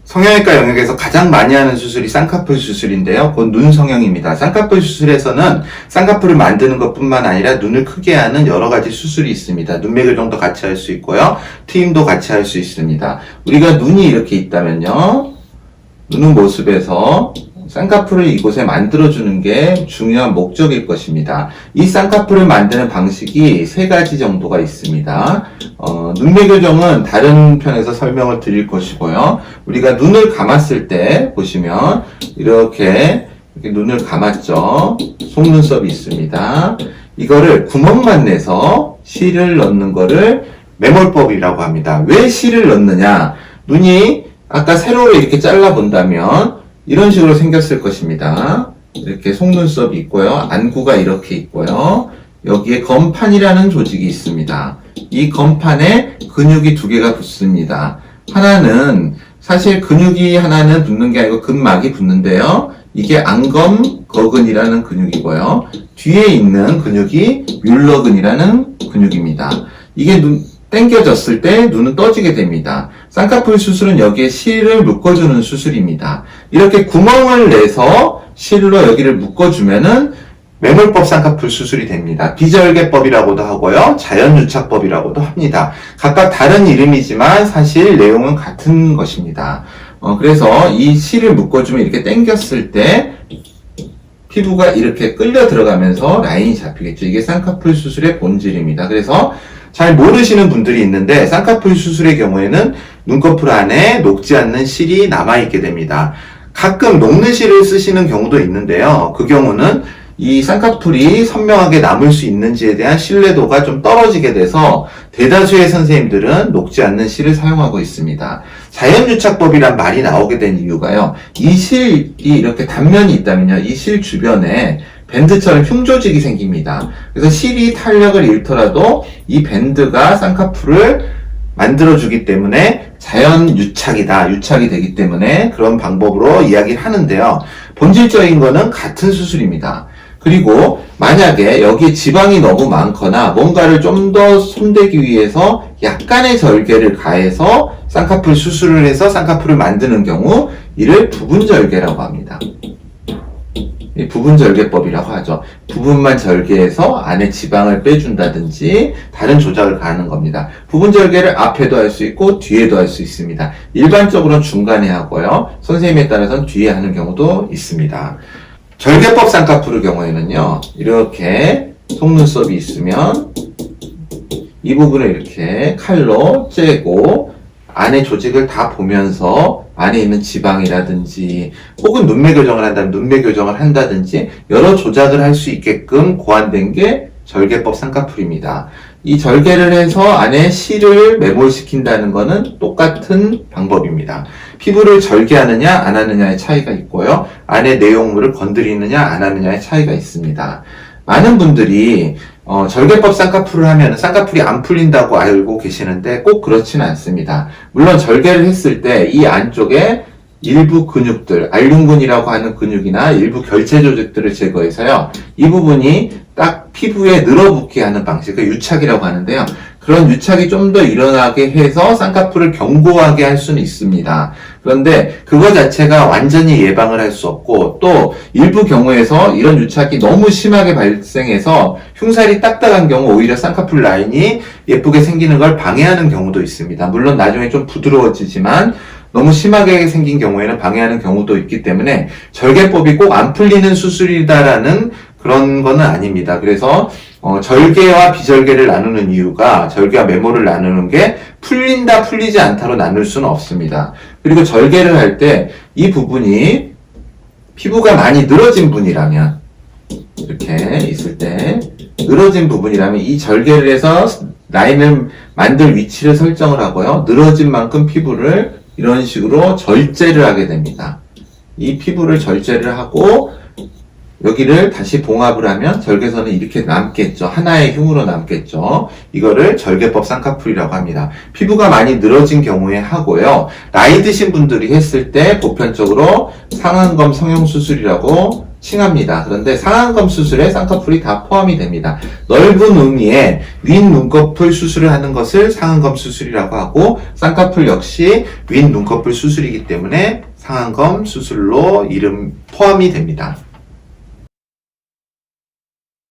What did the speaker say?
성형외과 영역에서 가장 많이 하는 수술이 쌍꺼풀 수술인데요. 곧 눈 성형입니다. 쌍꺼풀 수술에서는 쌍꺼풀을 만드는 것뿐만 아니라 눈을 크게 하는 여러 가지 수술이 있습니다. 눈매 교정도 같이 할 수 있고요. 트임도 같이 할 수 있습니다. 우리가 눈이 이렇게 있다면요. 눈의 모습에서 쌍꺼풀을 이곳에 만들어주는 게 중요한 목적일 것입니다. 이 쌍꺼풀을 만드는 방식이 세 가지 정도가 있습니다. 눈매 교정은 다른 편에서 설명을 드릴 것이고요. 우리가 눈을 감았을 때 보시면 이렇게 눈을 감았죠. 속눈썹이 있습니다. 이거를 구멍만 내서 실을 넣는 거를 매몰법이라고 합니다. 왜 실을 넣느냐? 눈이 아까 세로로 이렇게 잘라본다면 이런 식으로 생겼을 것입니다. 이렇게 속눈썹이 있고요. 안구가 이렇게 있고요. 여기에 건판이라는 조직이 있습니다. 이 건판에 근육이 두 개가 붙습니다. 하나는 사실 근육이 하나는 붙는 게 아니고 근막이 붙는데요. 이게 안검거근이라는 근육이고요. 뒤에 있는 근육이 뮬러근이라는 근육입니다. 이게 당겨졌을 때 눈은 떠지게 됩니다. 쌍꺼풀 수술은 여기에 실을 묶어주는 수술입니다. 이렇게 구멍을 내서 실로 여기를 묶어주면은 매몰법 쌍꺼풀 수술이 됩니다. 비절개법이라고도 하고요. 자연유착법이라고도 합니다. 각각 다른 이름이지만 사실 내용은 같은 것입니다. 그래서 이 실을 묶어주면 이렇게 당겼을 때 피부가 이렇게 끌려 들어가면서 라인이 잡히겠죠. 이게 쌍꺼풀 수술의 본질입니다. 그래서 잘 모르시는 분들이 있는데 쌍꺼풀 수술의 경우에는 눈꺼풀 안에 녹지 않는 실이 남아있게 됩니다. 가끔 녹는 실을 쓰시는 경우도 있는데요. 그 경우는 이 쌍꺼풀이 선명하게 남을 수 있는지에 대한 신뢰도가 좀 떨어지게 돼서 대다수의 선생님들은 녹지 않는 실을 사용하고 있습니다. 자연유착법이란 말이 나오게 된 이유가요. 이 실이 이렇게 단면이 있다면요. 이 실 주변에 밴드처럼 흉조직이 생깁니다. 그래서 실이 탄력을 잃더라도 이 밴드가 쌍꺼풀을 만들어주기 때문에 자연유착이다. 유착이 되기 때문에 그런 방법으로 이야기를 하는데요. 본질적인 거는 같은 수술입니다. 그리고 만약에 여기에 지방이 너무 많거나 뭔가를 좀 더 손대기 위해서 약간의 절개를 가해서 쌍꺼풀 수술을 해서 쌍꺼풀을 만드는 경우 이를 부분절개라고 합니다. 부분절개법이라고 하죠. 부분만 절개해서 안에 지방을 빼준다든지 다른 조작을 가하는 겁니다. 부분절개를 앞에도 할 수 있고 뒤에도 할 수 있습니다. 일반적으로는 중간에 하고요. 선생님에 따라서는 뒤에 하는 경우도 있습니다. 절개법 쌍꺼풀의 경우에는요. 이렇게 속눈썹이 있으면 이 부분을 이렇게 칼로 째고 안에 조직을 다 보면서 안에 있는 지방이라든지 혹은 눈매 교정을 한다면 눈매 교정을 한다든지 여러 조작을 할 수 있게끔 고안된 게 절개법 쌍꺼풀입니다. 이 절개를 해서 안에 실을 매몰시킨다는 것은 똑같은 방법입니다. 피부를 절개하느냐 안 하느냐의 차이가 있고요. 안에 내용물을 건드리느냐 안 하느냐의 차이가 있습니다. 많은 분들이 절개법 쌍꺼풀을 하면 쌍꺼풀이 안 풀린다고 알고 계시는데 꼭 그렇지는 않습니다. 물론 절개를 했을 때 이 안쪽에 일부 근육들, 알륜근이라고 하는 근육이나 일부 결체 조직들을 제거해서요. 이 부분이 딱 피부에 늘어붙게 하는 방식, 그 유착이라고 하는데요. 그런 유착이 좀 더 일어나게 해서 쌍꺼풀을 견고하게 할 수는 있습니다. 그런데 그거 자체가 완전히 예방을 할 수 없고 또 일부 경우에서 이런 유착이 너무 심하게 발생해서 흉살이 딱딱한 경우 오히려 쌍꺼풀 라인이 예쁘게 생기는 걸 방해하는 경우도 있습니다. 물론 나중에 좀 부드러워지지만 너무 심하게 생긴 경우에는 방해하는 경우도 있기 때문에 절개법이 꼭 안 풀리는 수술이다라는 그런 거는 아닙니다. 그래서 절개와 비절개를 나누는 이유가 절개와 매몰을 나누는 게 풀린다 풀리지 않다로 나눌 수는 없습니다. 그리고 절개를 할 때 이 부분이 피부가 많이 늘어진 분이라면 이렇게 있을 때 늘어진 부분이라면 이 절개를 해서 라인을 만들 위치를 설정을 하고요. 늘어진 만큼 피부를 이런 식으로 절제를 하게 됩니다. 이 피부를 절제를 하고 여기를 다시 봉합을 하면 절개선은 이렇게 남겠죠. 하나의 흉으로 남겠죠. 이거를 절개법 쌍꺼풀이라고 합니다. 피부가 많이 늘어진 경우에 하고요. 나이 드신 분들이 했을 때 보편적으로 상안검 성형수술이라고 칭합니다. 그런데 상안검 수술에 쌍꺼풀이 다 포함이 됩니다. 넓은 의미의 윗 눈꺼풀 수술을 하는 것을 상안검 수술이라고 하고, 쌍꺼풀 역시 윗 눈꺼풀 수술이기 때문에 상안검 수술로 이름 포함이 됩니다.